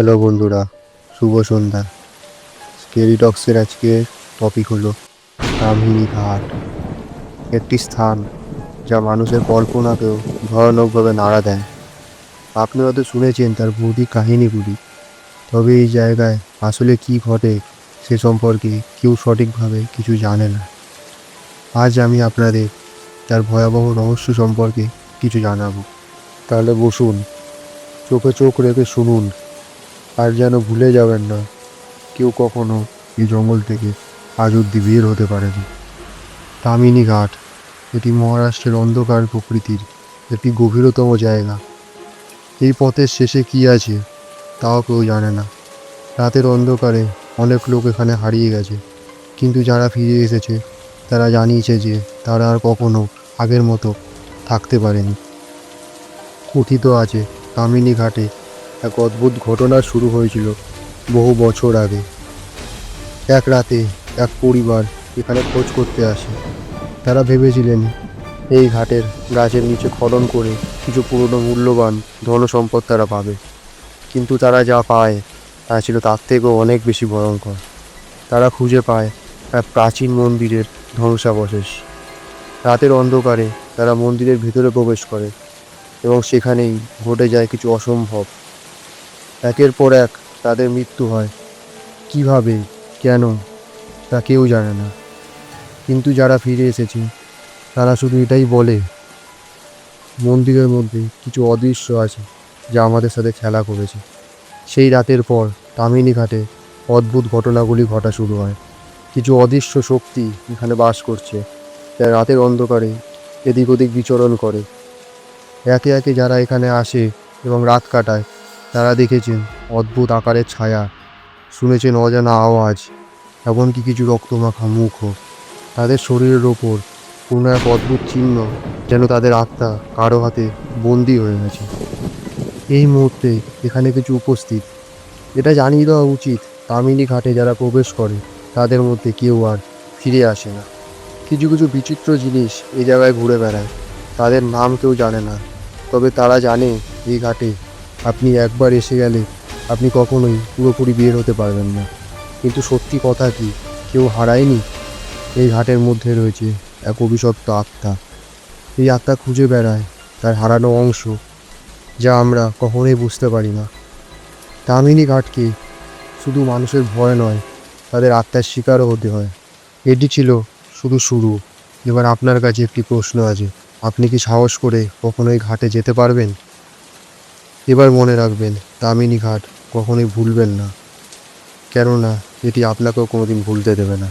Hello বন্ধুরা, শুভ সন্ধ্যা। Scary টক্সের আজকে topic হলো কামিনী ঘাট, একটি স্থান যা মানুষের কল্পনাকেও ভয়ানকভাবে নাড়া দেয়। আপনি হয়তো শুনেছেন তার ভৌতিক কাহিনীগুলি, তবে এই জায়গায় আসলে কি ঘটে সে সম্পর্কে কেউ সঠিকভাবে কিছু জানে না। আজ আমি আপনাদের তার ভয়াবহ রহস্য সম্পর্কে কিছু জানাবো। তাহলে বসুন, চোখে চোখ রেখে শুনুন, আর যেন ভুলে যাবেন না কেউ কখনো এই জঙ্গল থেকে আজ অব্দি বের হতে পারেনি। কামিনী ঘাট, এটি মহারাষ্ট্রের অন্ধকার প্রকৃতির একটি গভীরতম জায়গা। এই পথের শেষে কি আছে তাও কেউ জানে না। রাতের অন্ধকারে অনেক লোক এখানে হারিয়ে গেছে, কিন্তু যারা ফিরে এসেছে তারা জানিয়েছে যে তারা আর কখনো আগের মতো থাকতে পারেনি। কথিত আছে কামিনী ঘাটে এক অদ্ভুত ঘটনা শুরু হয়েছিল বহু বছর আগে। এক রাতে এক পরিবার এখানে খোঁজ করতে আসে। তারা ভেবেছিলেন এই ঘাটের গাছের নিচে খনন করে কিছু পুরনো মূল্যবান ধনসম্পদ তারা পাবে, কিন্তু তারা যা পায় তা ছিল তার থেকেও অনেক বেশি ভয়ঙ্কর। তারা খুঁজে পায় এক প্রাচীন মন্দিরের ধ্বংসাবশেষ। রাতের অন্ধকারে তারা মন্দিরের ভিতরে প্রবেশ করে এবং সেখানেই ঘটে যায় কিছু অসম্ভব। একের পর এক তাদের মৃত্যু হয়। কিভাবে, কেন, তা কেউ জানে না, কিন্তু যারা ফিরে এসেছে তারা শুধু এটাই বলে, মন্দিরের মধ্যে কিছু অদৃশ্য আছে যা আমাদের সাথে খেলা করেছে। সেই রাতের পর কামিনী ঘাটে অদ্ভুত ঘটনাগুলি ঘটা শুরু হয়। কিছু অদৃশ্য শক্তি এখানে বাস করছে, যারা রাতের অন্ধকারে এদিক ওদিক বিচরণ করে। একে একে যারা এখানে আসে এবং রাত কাটায় তারা দেখেছেন অদ্ভুত আকারের ছায়া, শুনেছেন অজানা আওয়াজ, এমনকি কিছু রক্তমাখা মুখও। তাদের শরীরের ওপর কোনো এক অদ্ভুত চিহ্ন, যেন তাদের আত্মা কারো হাতে বন্দি হয়ে গেছে। এই মুহূর্তে এখানে কিছু উপস্থিত, এটা জানিয়ে দেওয়া উচিত, কামিনী ঘাটে যারা প্রবেশ করে তাদের মধ্যে কেউ আর ফিরে আসে না। কিছু কিছু বিচিত্র জিনিস এই জায়গায় ঘুরে বেড়ায়, তাদের নাম কেউ জানে না, তবে তারা জানে এই ঘাটে আপনি একবার এসে গেলে আপনি কখনোই পুরোপুরি বের হতে পারবেন না। কিন্তু সত্যি কথা কি, কেউ হারায়নি। এই ঘাটের মধ্যে রয়েছে এক অভিশপ্ত আত্মা। এই আত্মা খুঁজে বেড়ায় তার হারানো অংশ, যা আমরা কখনোই বুঝতে পারি না। কামিনী ঘাটকে শুধু মানুষের ভয় নয়, তাদের আত্মার শিকারও হতে হয়। এটি ছিল শুধু শুরু। এবার আপনার কাছে একটি প্রশ্ন আছে, আপনি কি সাহস করে কখনোই ঘাটে যেতে পারবেন? এবার মনে রাখবেন, কামিনী ঘাট কখনোই ভুলবেন না, কেননা এটি আপনাকেও কোনোদিন ভুলতে দেবে না।